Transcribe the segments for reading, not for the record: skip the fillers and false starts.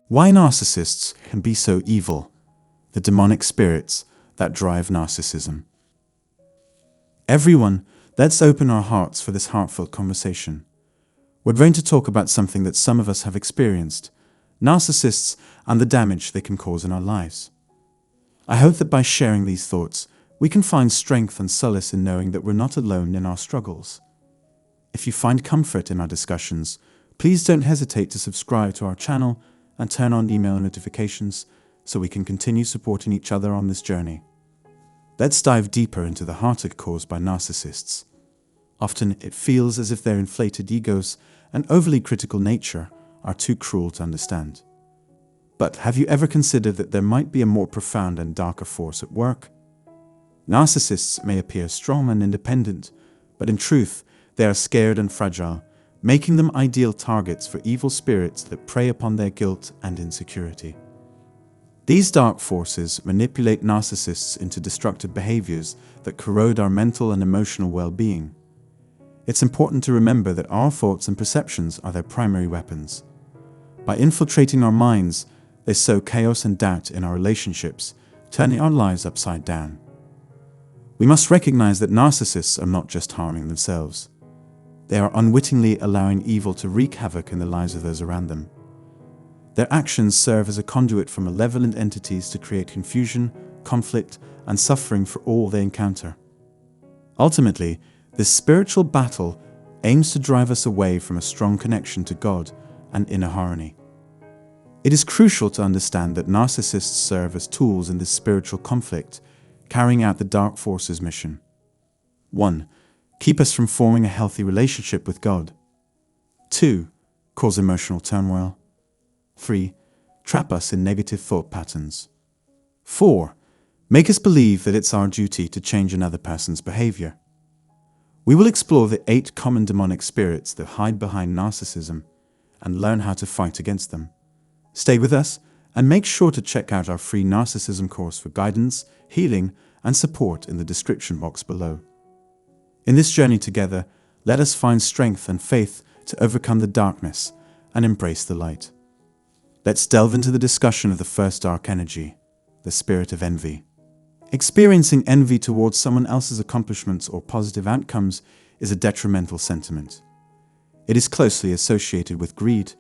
Why narcissists can be so evil, the demonic spirits that drive narcissism. Everyone, let's open our hearts for this heartfelt conversation. We're going to talk about something that some of us have experienced, narcissists and the damage they can cause in our lives. I hope that by sharing these thoughts, we can find strength and solace in knowing that we're not alone in our struggles. If you find comfort in our discussions, please don't hesitate to subscribe to our channel and turn on email notifications so we can continue supporting each other on this journey. Let's dive deeper into the heartache caused by narcissists. Often it feels as if their inflated egos and overly critical nature are too cruel to understand. But have you ever considered that there might be a more profound and darker force at work? Narcissists may appear strong and independent, but in truth, they are scared and fragile, making them ideal targets for evil spirits that prey upon their guilt and insecurity. These dark forces manipulate narcissists into destructive behaviors that corrode our mental and emotional well-being. It's important to remember that our thoughts and perceptions are their primary weapons. By infiltrating our minds, they sow chaos and doubt in our relationships, turning our lives upside down. We must recognize that narcissists are not just harming themselves. They are unwittingly allowing evil to wreak havoc in the lives of those around them. Their actions serve as a conduit for malevolent entities to create confusion, conflict, and suffering for all they encounter. Ultimately, this spiritual battle aims to drive us away from a strong connection to God and inner harmony. It is crucial to understand that narcissists serve as tools in this spiritual conflict, carrying out the dark forces' mission. 1. Keep us from forming a healthy relationship with God. 2. Cause emotional turmoil. 3. Trap us in negative thought patterns. 4. Make us believe that it's our duty to change another person's behavior. We will explore the 8 common demonic spirits that hide behind narcissism and learn how to fight against them. Stay with us and make sure to check out our free Narcissism course for guidance, healing, and support in the description box below. In this journey together, let us find strength and faith to overcome the darkness and embrace the light. Let's delve into the discussion of the first dark energy, the spirit of envy. Experiencing envy towards someone else's accomplishments or positive outcomes is a detrimental sentiment. It is closely associated with greed,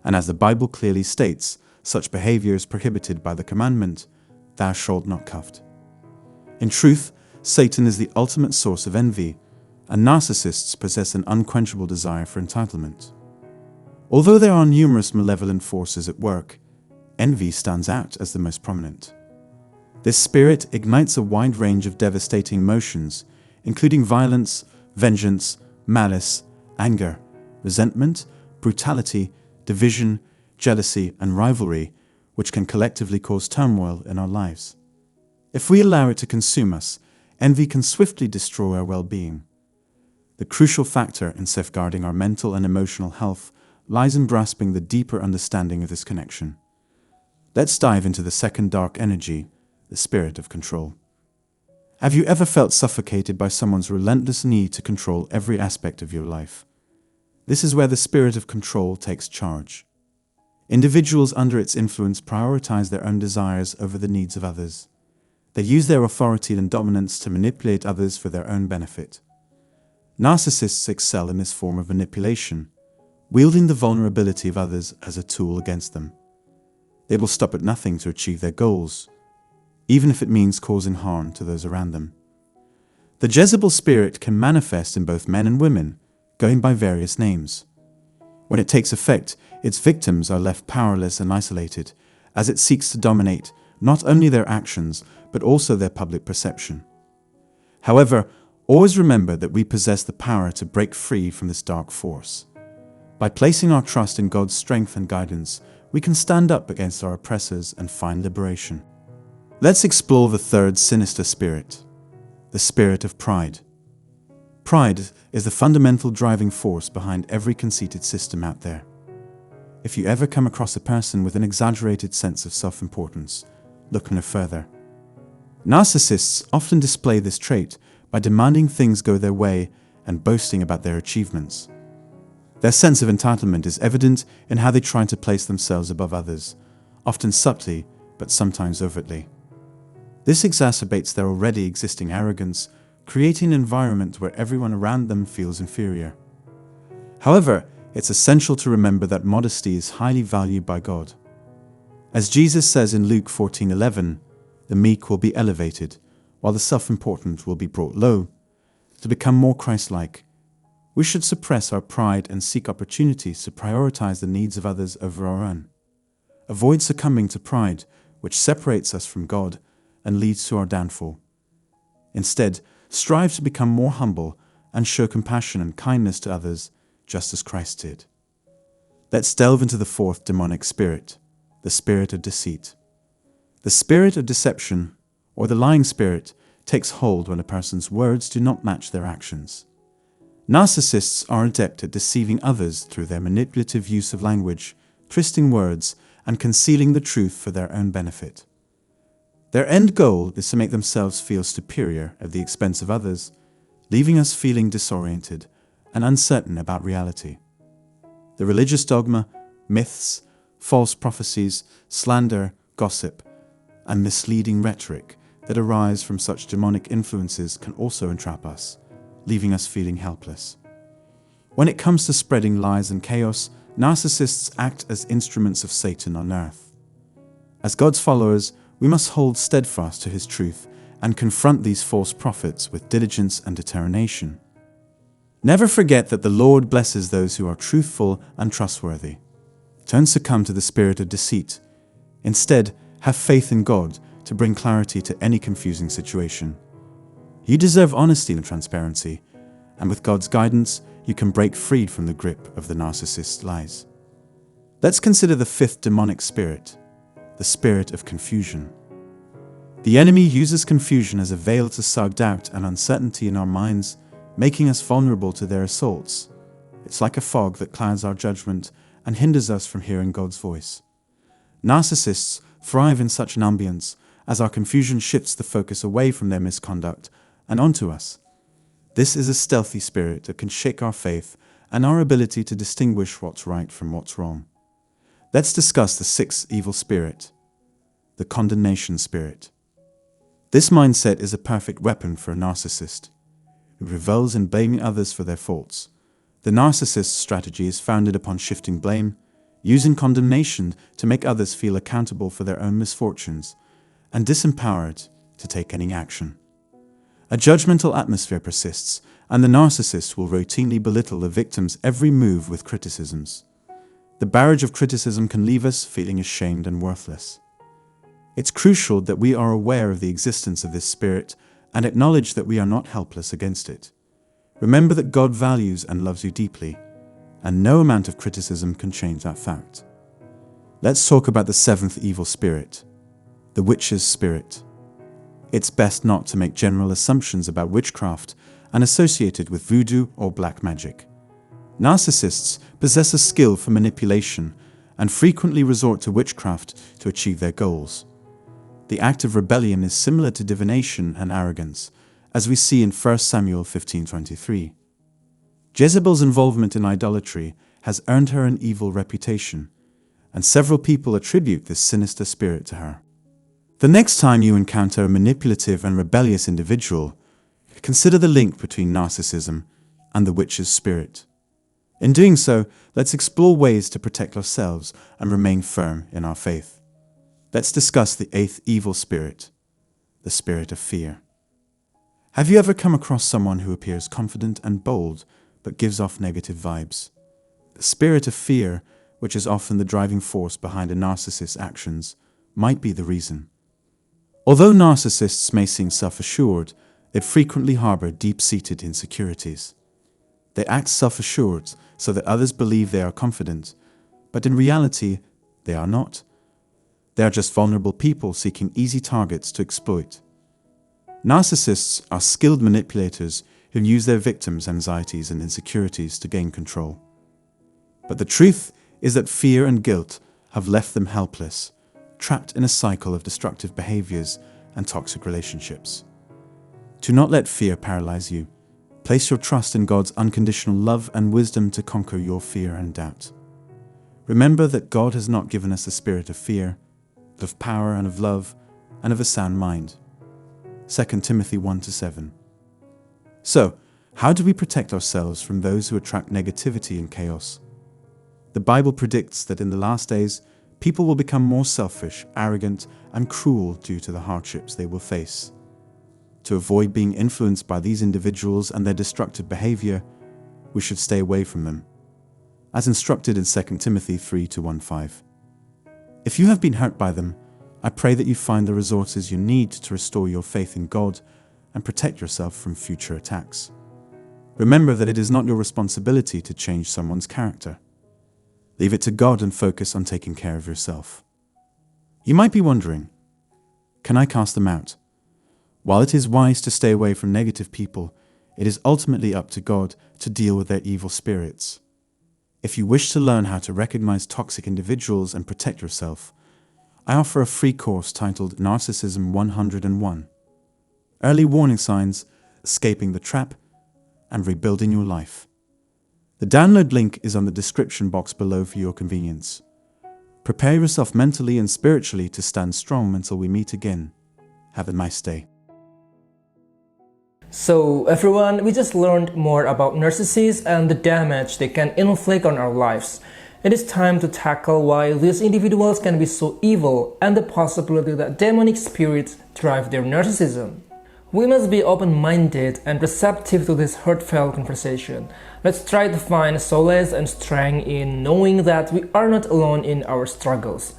and as the Bible clearly states, such behavior is prohibited by the commandment, "Thou shalt not covet." In truth, Satan is the ultimate source of envy, and narcissists possess an unquenchable desire for entitlement. Although there are numerous malevolent forces at work, envy stands out as the most prominent. This spirit ignites a wide range of devastating emotions, including violence, vengeance, malice, anger, resentment, brutality, division, jealousy, and rivalry, which can collectively cause turmoil in our lives. If we allow it to consume us, envy can swiftly destroy our well-being. The crucial factor in safeguarding our mental and emotional health lies in grasping the deeper understanding of this connection. Let's dive into the second dark energy, the spirit of control. Have you ever felt suffocated by someone's relentless need to control every aspect of your life? This is where the spirit of control takes charge. Individuals under its influence prioritize their own desires over the needs of others. They use their authority and dominance to manipulate others for their own benefit. Narcissists excel in this form of manipulation, wielding the vulnerability of others as a tool against them. They will stop at nothing to achieve their goals, even if it means causing harm to those around them. The Jezebel spirit can manifest in both men and women, going by various names. When it takes effect, its victims are left powerless and isolated, as it seeks to dominate not only their actions, but also their public perception. However, always remember that we possess the power to break free from this dark force. By placing our trust in God's strength and guidance, we can stand up against our oppressors and find liberation. Let's explore the third sinister spirit, the spirit of pride. Pride is the fundamental driving force behind every conceited system out there. If you ever come across a person with an exaggerated sense of self-importance, look no further. Narcissists often display this trait by demanding things go their way and boasting about their achievements. Their sense of entitlement is evident in how they try to place themselves above others, often subtly, but sometimes overtly. This exacerbates their already existing arrogance, creating an environment where everyone around them feels inferior. However, it's essential to remember that modesty is highly valued by God. As Jesus says in Luke 14:11, the meek will be elevated, while the self-important will be brought low. To become more Christ-like, we should suppress our pride and seek opportunities to prioritize the needs of others over our own. Avoid succumbing to pride, which separates us from God and leads to our downfall. Instead, strive to become more humble and show compassion and kindness to others, just as Christ did. Let's delve into the fourth demonic spirit, the spirit of deceit. The spirit of deception, or the lying spirit, takes hold when a person's words do not match their actions. Narcissists are adept at deceiving others through their manipulative use of language, twisting words, and concealing the truth for their own benefit. Their end goal is to make themselves feel superior at the expense of others, leaving us feeling disoriented and uncertain about reality. The religious dogma, myths, false prophecies, slander, gossip, and misleading rhetoric that arise from such demonic influences can also entrap us, leaving us feeling helpless. When it comes to spreading lies and chaos, narcissists act as instruments of Satan on earth. As God's followers, we must hold steadfast to His truth and confront these false prophets with diligence and determination. Never forget that the Lord blesses those who are truthful and trustworthy. Don't succumb to the spirit of deceit. Instead, have faith in God to bring clarity to any confusing situation. You deserve honesty and transparency, and with God's guidance, you can break free from the grip of the narcissist's lies. Let's consider the fifth demonic spirit, the spirit of confusion. The enemy uses confusion as a veil to sow doubt and uncertainty in our minds, making us vulnerable to their assaults. It's like a fog that clouds our judgment and hinders us from hearing God's voice. Narcissists thrive in such an ambience as our confusion shifts the focus away from their misconduct and onto us. This is a stealthy spirit that can shake our faith and our ability to distinguish what's right from what's wrong. Let's discuss the sixth evil spirit, the condemnation spirit. This mindset is a perfect weapon for a narcissist. It revels in blaming others for their faults. The narcissist's strategy is founded upon shifting blame, using condemnation to make others feel accountable for their own misfortunes, and disempowered to take any action. A judgmental atmosphere persists, and the narcissist will routinely belittle the victim's every move with criticisms. The barrage of criticism can leave us feeling ashamed and worthless. It's crucial that we are aware of the existence of this spirit and acknowledge that we are not helpless against it. Remember that God values and loves you deeply, and no amount of criticism can change that fact. Let's talk about the seventh evil spirit, the witch's spirit. It's best not to make general assumptions about witchcraft and associate it with voodoo or black magic. Narcissists possess a skill for manipulation and frequently resort to witchcraft to achieve their goals. The act of rebellion is similar to divination and arrogance, as we see in 1 Samuel 15:23. Jezebel's involvement in idolatry has earned her an evil reputation, and several people attribute this sinister spirit to her. The next time you encounter a manipulative and rebellious individual, consider the link between narcissism and the witch's spirit. In doing so, let's explore ways to protect ourselves and remain firm in our faith. Let's discuss the eighth evil spirit, the spirit of fear. Have you ever come across someone who appears confident and bold but gives off negative vibes? The spirit of fear, which is often the driving force behind a narcissist's actions, might be the reason. Although narcissists may seem self-assured, they frequently harbor deep-seated insecurities. They act self-assured so that others believe they are confident, but in reality, they are not. They are just vulnerable people seeking easy targets to exploit. Narcissists are skilled manipulators who use their victims' anxieties and insecurities to gain control. But the truth is that fear and guilt have left them helpless, trapped in a cycle of destructive behaviors and toxic relationships. Do not let fear paralyze you, Place your trust in God's unconditional love and wisdom to conquer your fear and doubt. Remember that God has not given us a spirit of fear, but of power and of love and of a sound mind. 2 Timothy 1-7. So, how do we protect ourselves from those who attract negativity and chaos? The Bible predicts that in the last days, people will become more selfish, arrogant, and cruel due to the hardships they will face. To avoid being influenced by these individuals and their destructive behavior, we should stay away from them, as instructed in 2 Timothy 3-1-5. If you have been hurt by them, I pray that you find the resources you need to restore your faith in God and protect yourself from future attacks. Remember that it is not your responsibility to change someone's character. Leave it to God and focus on taking care of yourself. You might be wondering, can I cast them out? While it is wise to stay away from negative people, it is ultimately up to God to deal with their evil spirits. If you wish to learn how to recognize toxic individuals and protect yourself, I offer a free course titled Narcissism 101: Early Warning Signs, Escaping the Trap, and Rebuilding Your Life. The download link is on the description box below for your convenience. Prepare yourself mentally and spiritually to stand strong until we meet again. Have a nice day. So everyone, we just learned more about narcissists and the damage they can inflict on our lives. It is time to tackle why these individuals can be so evil and the possibility that demonic spirits drive their narcissism. We must be open-minded and receptive to this heartfelt conversation. Let's try to find solace and strength in knowing that we are not alone in our struggles.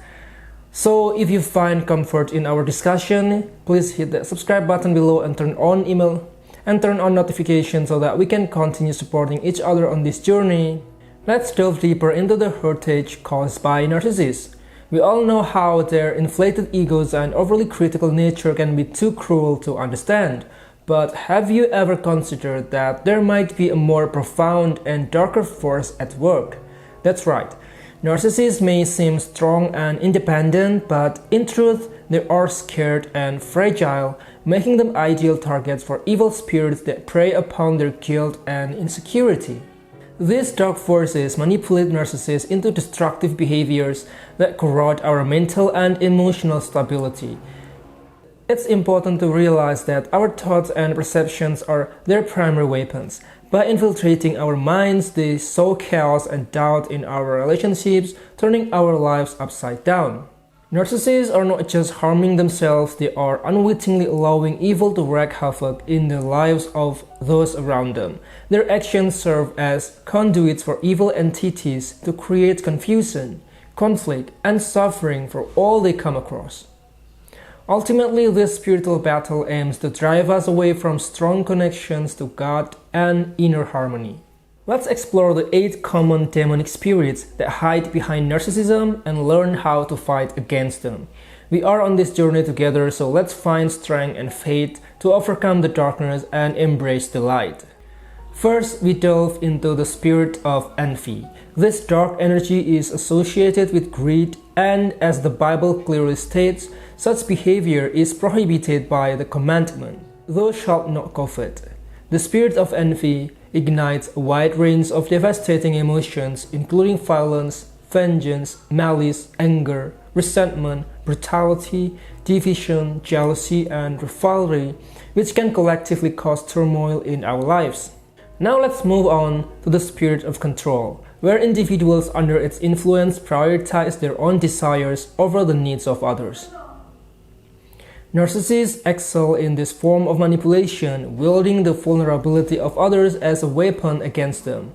So if you find comfort in our discussion, please hit the subscribe button below and turn on notifications so that we can continue supporting each other on this journey. Let's delve deeper into the heritage caused by narcissists. We all know how their inflated egos and overly critical nature can be too cruel to understand. But have you ever considered that there might be a more profound and darker force at work? That's right. Narcissists may seem strong and independent, but in truth, they are scared and fragile, making them ideal targets for evil spirits that prey upon their guilt and insecurity. These dark forces manipulate narcissists into destructive behaviors that corrode our mental and emotional stability. It's important to realize that our thoughts and perceptions are their primary weapons. By infiltrating our minds, they sow chaos and doubt in our relationships, turning our lives upside down. Narcissists are not just harming themselves, they are unwittingly allowing evil to wreak havoc in the lives of those around them. Their actions serve as conduits for evil entities to create confusion, conflict, and suffering for all they come across. Ultimately, this spiritual battle aims to drive us away from strong connections to God and inner harmony. Let's explore the 8 common demonic spirits that hide behind narcissism and learn how to fight against them. We are on this journey together, so let's find strength and faith to overcome the darkness and embrace the light. First, we delve into the spirit of envy. This dark energy is associated with greed, and as the Bible clearly states, such behavior is prohibited by the commandment, "Thou shalt not covet." The spirit of envy ignites a wide range of devastating emotions, including violence, vengeance, malice, anger, resentment, brutality, division, jealousy, and rivalry, which can collectively cause turmoil in our lives. Now let's move on to the spirit of control, where individuals under its influence prioritize their own desires over the needs of others. Narcissists excel in this form of manipulation, wielding the vulnerability of others as a weapon against them.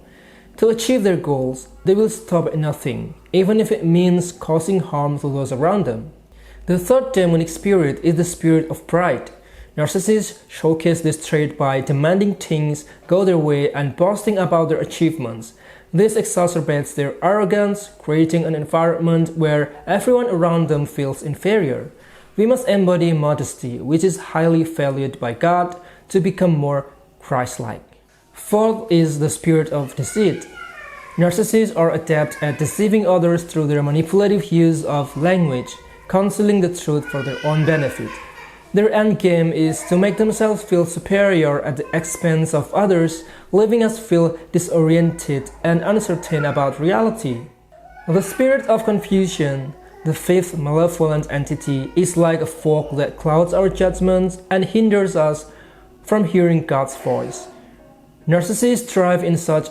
To achieve their goals, they will stop at nothing, even if it means causing harm to those around them. The third demonic spirit is the spirit of pride. Narcissists showcase this trait by demanding things go their way and boasting about their achievements. This exacerbates their arrogance, creating an environment where everyone around them feels inferior. We must embody modesty, which is highly valued by God, to become more Christ-like. Fourth is the spirit of deceit. Narcissists are adept at deceiving others through their manipulative use of language, concealing the truth for their own benefit. Their endgame is to make themselves feel superior at the expense of others, leaving us feel disoriented and uncertain about reality. The spirit of confusion, the fifth malevolent entity, is like a fog that clouds our judgments and hinders us from hearing God's voice. Narcissists thrive in such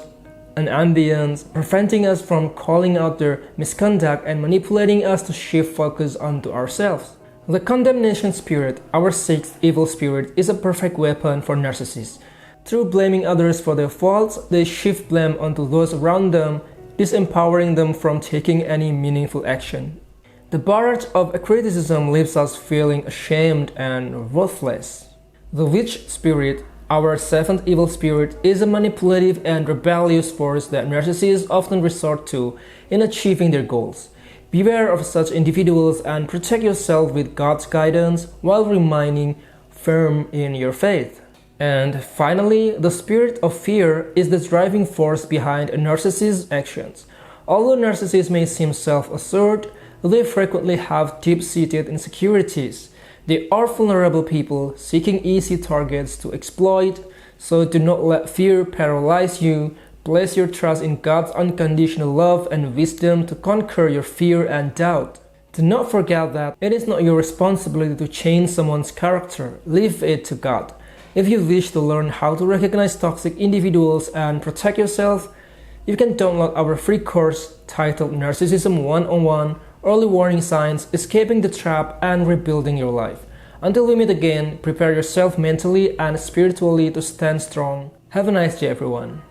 an ambience, preventing us from calling out their misconduct and manipulating us to shift focus onto ourselves. The condemnation spirit, our sixth evil spirit, is a perfect weapon for narcissists. Through blaming others for their faults, they shift blame onto those around them, disempowering them from taking any meaningful action. The barrage of criticism leaves us feeling ashamed and worthless. The witch spirit, our seventh evil spirit, is a manipulative and rebellious force that narcissists often resort to in achieving their goals. Beware of such individuals and protect yourself with God's guidance while remaining firm in your faith. And finally, the spirit of fear is the driving force behind a narcissist's actions. Although narcissists may seem self-assured, they frequently have deep-seated insecurities. They are vulnerable people seeking easy targets to exploit, so do not let fear paralyze you. Place your trust in God's unconditional love and wisdom to conquer your fear and doubt. Do not forget that it is not your responsibility to change someone's character. Leave it to God. If you wish to learn how to recognize toxic individuals and protect yourself, you can download our free course titled Narcissism 101, Early Warning Signs, Escaping the Trap and Rebuilding Your Life. Until we meet again, prepare yourself mentally and spiritually to stand strong. Have a nice day, everyone.